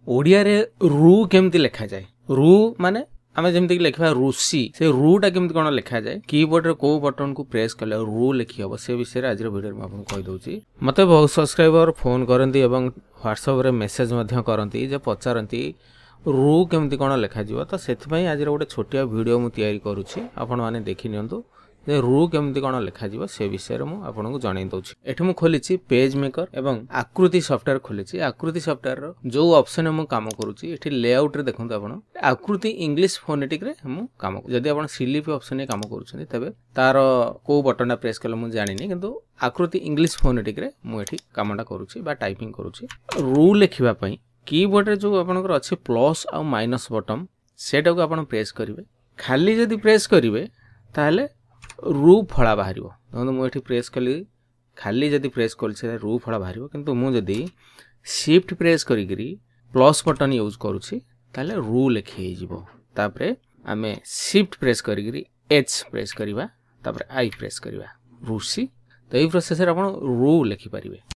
ओडिया रे रु केमती लिखा जाए रु माने आम जमी लिखा रुषि से रुटा केमती कौन लिखा जाए कीबोर्ड रे को बटन को प्रेस कले रु लिखी हम से विषय आज वीडियो में आपको कहीदे मत बहुत सब्सक्राइबर फोन करती व्हाट्सएप रे मेसेज करती जे पचारती रु केमती कौन लिखा तो से आज गोटे छोटिया वीडियो मुझे करुँची आपण मैंने देखी नियंतु जे रु केमती कौन लिखा से विषय में आपको जन दूसरी एठी मु खोली पेज मेकर एवं आकृति सॉफ्टवेयर खोली आकृति सॉफ्टवेयर जो ऑप्शन में काम करुँची एठी लेआउट रे देखंतु आपण आकृति इंग्लिश फोनेटिक रे मु काम जदि आपण सिलिपि ऑप्शन में काम करूछनी तबे तार को बटन प्रेस कले मु जानिनी किंतु आकृति इंग्लिश फोनेटिक रे मु एठी कामटा करूछि बा टाइपिंग करूछि रु लिखिबा पई कीबोर्ड रे जो आपनकर अछि प्लस आ माइनस बटन सेटा को आपण प्रेस करिवे खाली जदि प्रेस करिवे ताले रु फला बाहर मुझे प्रेस कली खाली जदि प्रेस कर रु फला बाहर किंतु मुझे शिफ्ट प्रेस करी प्लस बटन यूज करुँची ताले रु लिखी तापरे आमे शिफ्ट प्रेस करी एच प्रेस करवा तापरे आई प्रेस करवा रुषि तो यही प्रोसेस आप रु लिखिपारे।